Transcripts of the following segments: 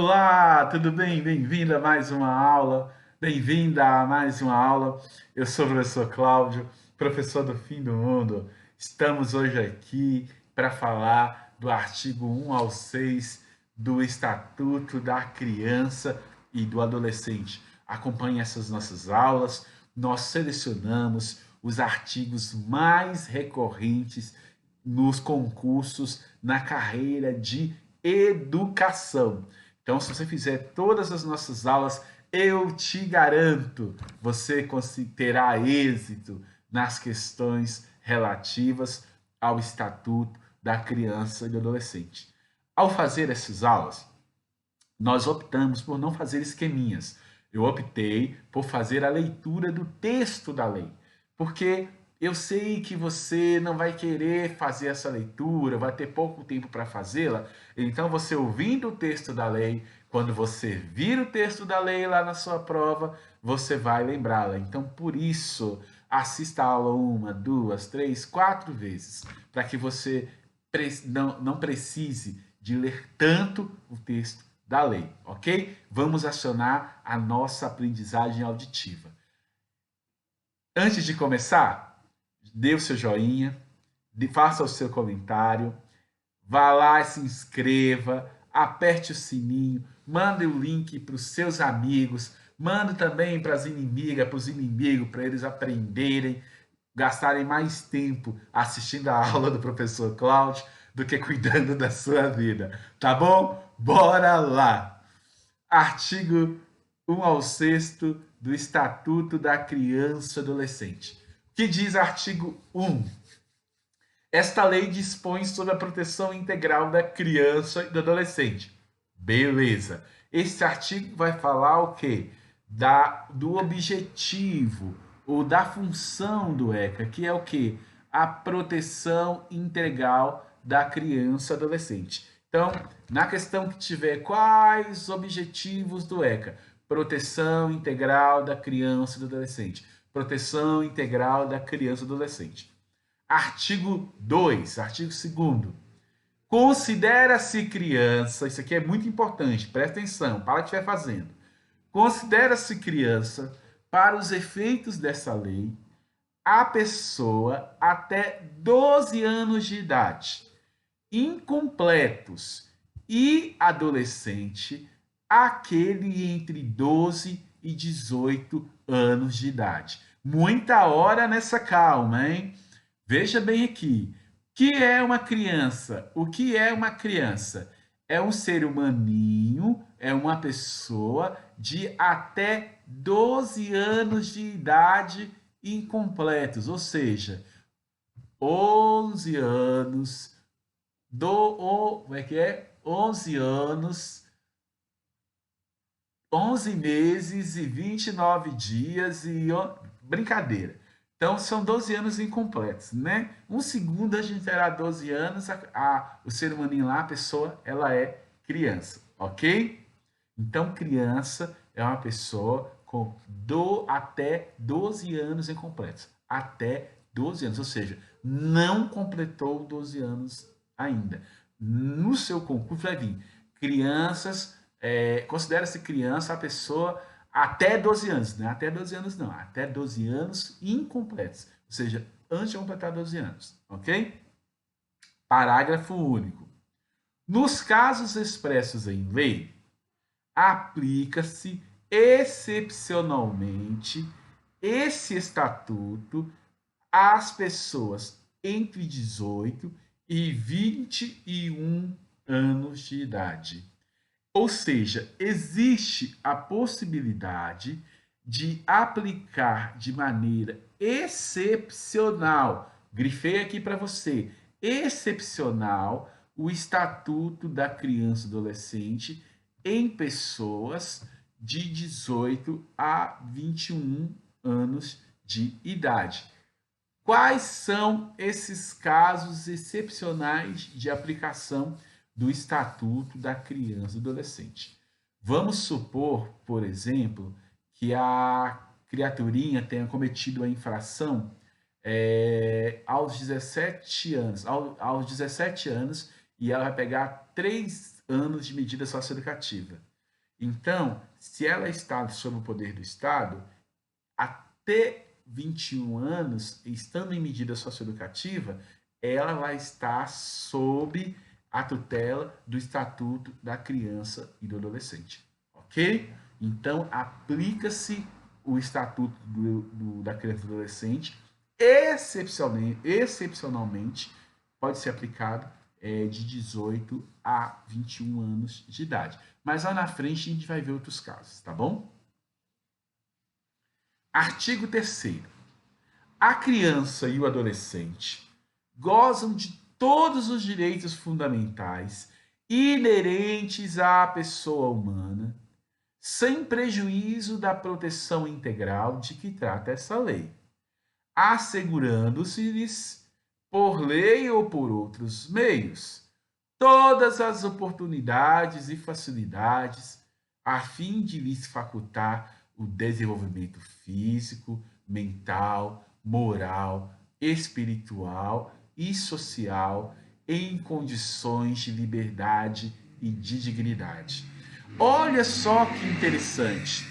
Olá, tudo bem? Bem-vindo a mais uma aula. Bem-vinda a mais uma aula. Eu sou o professor Cláudio, professor do Fim do Mundo. Estamos hoje aqui para falar do artigo 1 ao 6 do Estatuto da Criança e do Adolescente. Acompanhe essas nossas aulas. Nós selecionamos os artigos mais recorrentes nos concursos na carreira de educação. Então, se você fizer todas as nossas aulas, eu te garanto, você terá êxito nas questões relativas ao Estatuto da Criança e do Adolescente. Ao fazer essas aulas, nós optamos por não fazer esqueminhas. Eu optei por fazer a leitura do texto da lei, porque eu sei que você não vai querer fazer essa leitura, vai ter pouco tempo para fazê-la, então você ouvindo o texto da lei, quando você vir o texto da lei lá na sua prova, você vai lembrá-la. Então, por isso, assista a aula uma, duas, três, quatro vezes, para que você não precise de ler tanto o texto da lei, ok? Vamos acionar a nossa aprendizagem auditiva. Antes de começar, dê o seu joinha, faça o seu comentário, vá lá e se inscreva, aperte o sininho, mande o link para os seus amigos, mande também para as inimigas, para os inimigos, para eles aprenderem, gastarem mais tempo assistindo a aula do professor Cláudio do que cuidando da sua vida, tá bom? Bora lá! Artigo 1 ao 6º do Estatuto da Criança e Adolescente. O que diz artigo 1? Esta lei dispõe sobre a proteção integral da criança e do adolescente. Beleza. Esse artigo vai falar o quê? Do objetivo ou da função do ECA, que é o quê? A proteção integral da criança e adolescente. Então, na questão que tiver quais objetivos do ECA? Proteção integral da criança e do adolescente. Proteção integral da criança e do adolescente. Artigo 2, artigo 2º. Considera-se criança, isso aqui é muito importante, presta atenção, para o que estiver fazendo. Considera-se criança, para os efeitos dessa lei, a pessoa até 12 anos de idade, incompletos, e adolescente, aquele entre 12 e 18 anos de idade. Muita hora nessa calma, hein? Veja bem aqui. O que é uma criança? O que é uma criança? É um ser humaninho, é uma pessoa de até 12 anos de idade incompletos, ou seja, 11 anos, como é que é? 11 anos, 11 meses e 29 dias e brincadeira. Então, são 12 anos incompletos, né? Um segundo a gente terá 12 anos, o ser humaninho lá, a pessoa, ela é criança, ok? Então, criança é uma pessoa com até 12 anos incompletos. Até 12 anos, ou seja, não completou 12 anos ainda. No seu concurso vai vir crianças, considera-se criança a pessoa até 12 anos, né? Até 12 anos não, até 12 anos incompletos, ou seja, antes de completar 12 anos, ok? Parágrafo único. Nos casos expressos em lei, aplica-se excepcionalmente esse estatuto às pessoas entre 18 e 21 anos de idade. Ou seja, existe a possibilidade de aplicar de maneira excepcional, grifei aqui para você, excepcional, o Estatuto da Criança e Adolescente em pessoas de 18 a 21 anos de idade. Quais são esses casos excepcionais de aplicação do Estatuto da Criança e Adolescente? Vamos supor, por exemplo, que a criaturinha tenha cometido a infração aos 17 anos, aos 17 anos, e ela vai pegar 3 anos de medida socioeducativa. Então, se ela está sob o poder do Estado, até 21 anos, estando em medida socioeducativa, ela vai estar sob a tutela do Estatuto da Criança e do Adolescente, ok? Então, aplica-se o Estatuto da Criança e do Adolescente, excepcionalmente pode ser aplicado de 18 a 21 anos de idade. Mas lá na frente a gente vai ver outros casos, tá bom? Artigo 3º. A criança e o adolescente gozam de todos os direitos fundamentais inerentes à pessoa humana, sem prejuízo da proteção integral de que trata essa lei, assegurando-se-lhes, por lei ou por outros meios, todas as oportunidades e facilidades a fim de lhes facultar o desenvolvimento físico, mental, moral, espiritual e social em condições de liberdade e de dignidade. Olha só que interessante.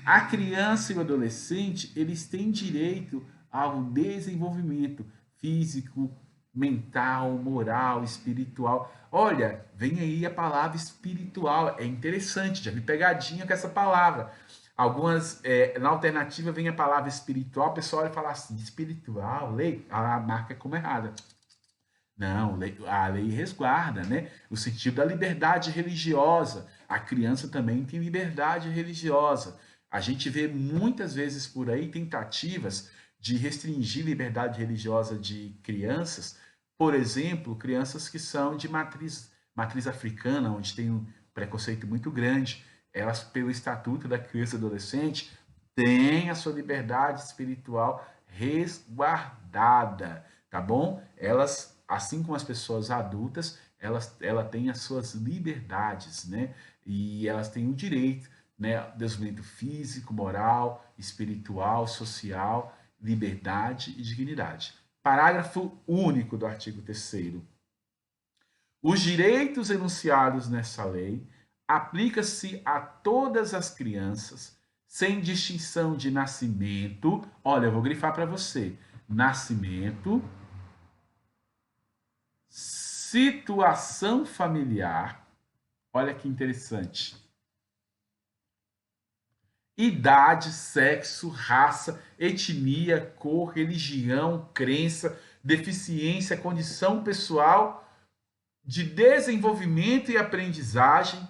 A criança e o adolescente, eles têm direito ao desenvolvimento físico, mental, moral, espiritual. Olha, vem aí a palavra espiritual. É interessante, já vi pegadinha com essa palavra. Algumas, na alternativa vem a palavra espiritual, o pessoal vai falar assim, espiritual, lei, a marca é como errada. Não, a lei resguarda, né? O sentido da liberdade religiosa. A criança também tem liberdade religiosa. A gente vê muitas vezes por aí tentativas de restringir liberdade religiosa de crianças, por exemplo, crianças que são de matriz africana, onde tem um preconceito muito grande. Elas, pelo Estatuto da Criança e Adolescente, têm a sua liberdade espiritual resguardada, tá bom? Elas, assim como as pessoas adultas, ela tem as suas liberdades, né? E elas têm o direito, né? Desenvolvimento físico, moral, espiritual, social, liberdade e dignidade. Parágrafo único do artigo 3º. Os direitos enunciados nessa lei aplicam-se a todas as crianças, sem distinção de nascimento. Olha, eu vou grifar para você: nascimento, situação familiar. Olha que interessante. Idade, sexo, raça, etnia, cor, religião, crença, deficiência, condição pessoal de desenvolvimento e aprendizagem,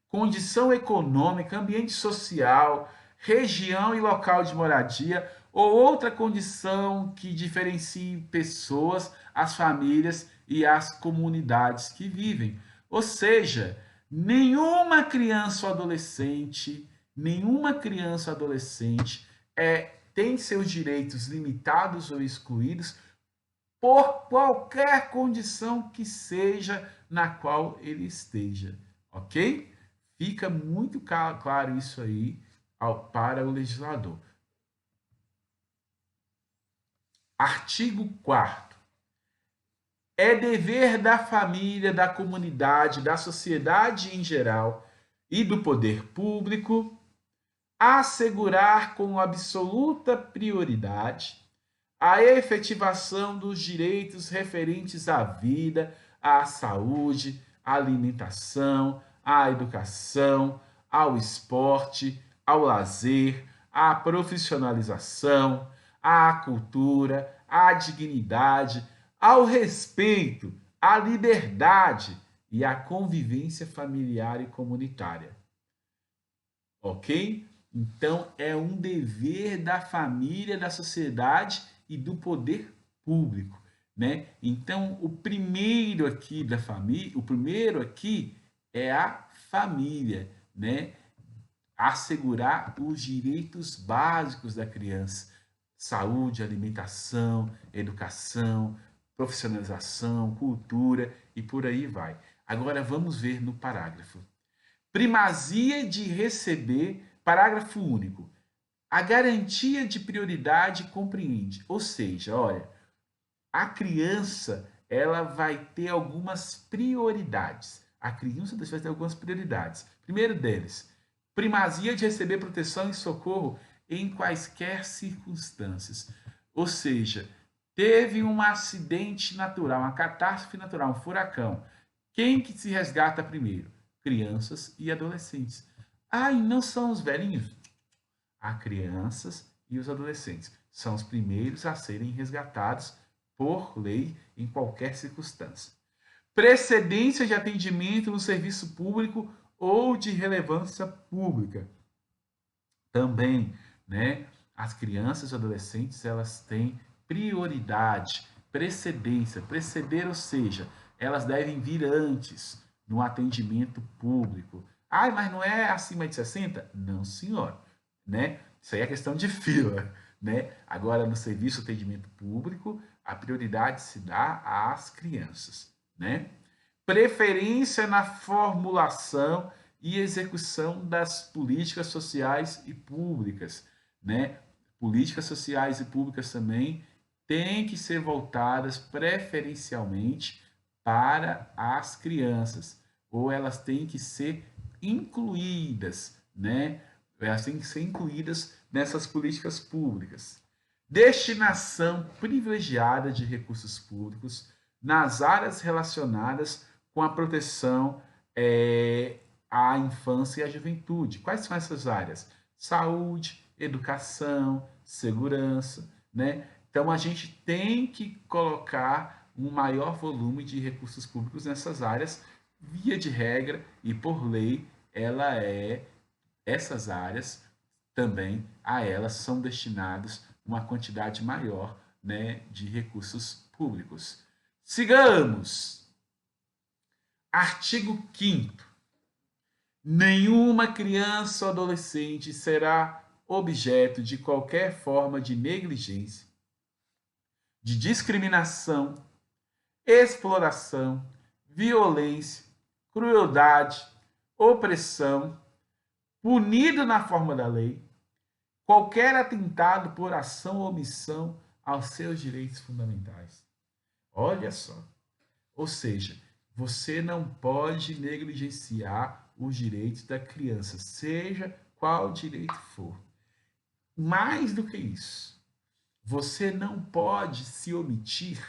condição econômica, ambiente social, região e local de moradia ou outra condição que diferencie pessoas, as famílias e as comunidades que vivem. Ou seja, nenhuma criança ou adolescente tem seus direitos limitados ou excluídos por qualquer condição que seja na qual ele esteja, ok? Fica muito claro isso aí para o legislador. Artigo 4º. É dever da família, da comunidade, da sociedade em geral e do poder público assegurar com absoluta prioridade a efetivação dos direitos referentes à vida, à saúde, à alimentação, à educação, ao esporte, ao lazer, à profissionalização, à cultura, à dignidade, ao respeito, à liberdade e à convivência familiar e comunitária. Ok? Então, é um dever da família, da sociedade e do poder público, né? Então, o primeiro aqui da família, o primeiro aqui é a família, né? Assegurar os direitos básicos da criança: saúde, alimentação, educação, profissionalização, cultura e por aí vai. Agora vamos ver no parágrafo. Primazia de receber, parágrafo único. A garantia de prioridade compreende, ou seja, olha, a criança ela vai ter algumas prioridades. A criança vai ter algumas prioridades. Primeiro deles, primazia de receber proteção e socorro em quaisquer circunstâncias. Ou seja, teve um acidente natural, uma catástrofe natural, um furacão. Quem que se resgata primeiro? Crianças e adolescentes. Ah, e não são os velhinhos? Há crianças e os adolescentes. São os primeiros a serem resgatados por lei em qualquer circunstância. Precedência de atendimento no serviço público ou de relevância pública. Também, né? As crianças e adolescentes, elas têm prioridade, precedência, preceder, ou seja, elas devem vir antes no atendimento público. Ah, mas não é acima de 60? Não, senhor, né? Isso aí é questão de fila, né? Agora, no serviço de atendimento público, a prioridade se dá às crianças, né? Preferência na formulação e execução das políticas sociais e públicas, né? Políticas sociais e públicas também têm que ser voltadas preferencialmente para as crianças, ou elas têm que ser incluídas, né? Elas têm que ser incluídas nessas políticas públicas. Destinação privilegiada de recursos públicos nas áreas relacionadas com a proteção à infância e à juventude. Quais são essas áreas? Saúde, educação, segurança, né? Então a gente tem que colocar um maior volume de recursos públicos nessas áreas, via de regra e por lei, essas áreas também a elas são destinados uma quantidade maior, né, de recursos públicos. Sigamos! Artigo 5º. Nenhuma criança ou adolescente será objeto de qualquer forma de negligência, de discriminação, exploração, violência, crueldade, opressão, punido na forma da lei, qualquer atentado por ação ou omissão aos seus direitos fundamentais. Olha só. Ou seja, você não pode negligenciar os direitos da criança, seja qual direito for. Mais do que isso, você não pode se omitir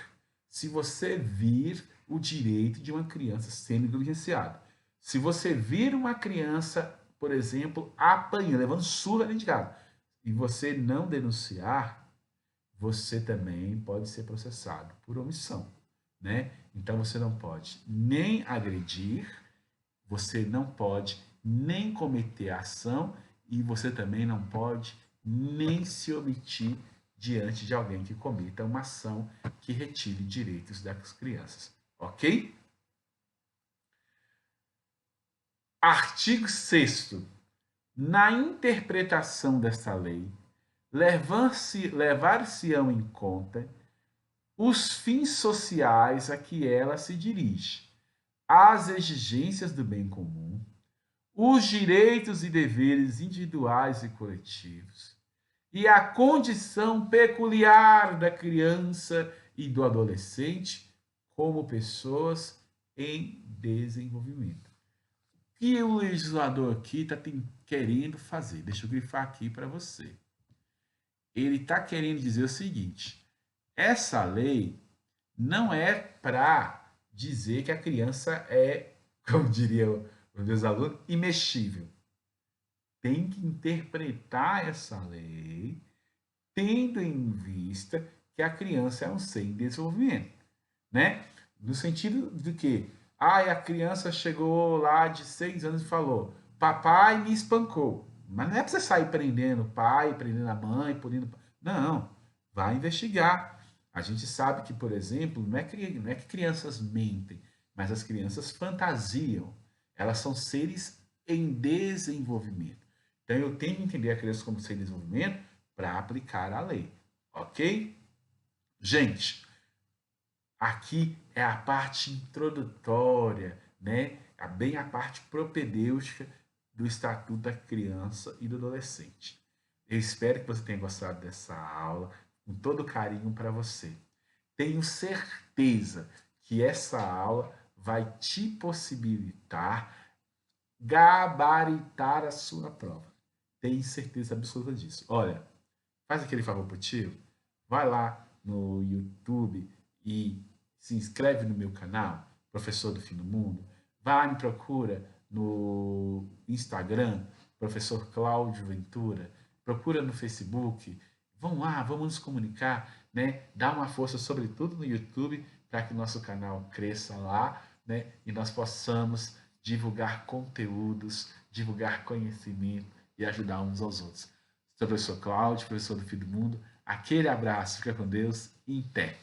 se você vir o direito de uma criança sendo negligenciado. Se você vir uma criança, por exemplo, apanhando, levando surra dentro de casa, e você não denunciar, você também pode ser processado por omissão, né? Então você não pode nem agredir, você não pode nem cometer ação e você também não pode nem se omitir diante de alguém que cometa uma ação que retire direitos das crianças, ok? Artigo 6º. Na interpretação desta lei, levar-se-ão em conta os fins sociais a que ela se dirige, as exigências do bem comum, os direitos e deveres individuais e coletivos, e a condição peculiar da criança e do adolescente como pessoas em desenvolvimento. O que o legislador aqui está querendo fazer? Deixa eu grifar aqui para você. Ele está querendo dizer o seguinte: essa lei não é para dizer que a criança é, como diriam os meus alunos, imexível. Tem que interpretar essa lei tendo em vista que a criança é um ser em desenvolvimento, né? No sentido de que, a criança chegou lá de 6 anos e falou, papai me espancou. Mas não é para você sair prendendo o pai, prendendo a mãe, punindo... Não, vai investigar. A gente sabe que, por exemplo, não é que crianças mentem, mas as crianças fantasiam. Elas são seres em desenvolvimento. Então, eu tenho que entender a criança como ser em desenvolvimento para aplicar a lei, ok? Gente, aqui é a parte introdutória, né? Bem a parte propedêutica do Estatuto da Criança e do Adolescente. Eu espero que você tenha gostado dessa aula, com todo carinho para você. Tenho certeza que essa aula vai te possibilitar gabaritar a sua prova. Tenho certeza absoluta disso. Olha, faz aquele favor pro tio, vai lá no YouTube e se inscreve no meu canal, Professor do Fim do Mundo. Vai lá e me procura no Instagram, Professor Cláudio Ventura. Procura no Facebook. Vão lá, vamos nos comunicar, né? Dá uma força, sobretudo no YouTube, para que nosso canal cresça lá, né? E nós possamos divulgar conteúdos, divulgar conhecimento e ajudar uns aos outros. Sou o professor Cláudio, professor do Fim do Mundo. Aquele abraço, fica com Deus e em pé.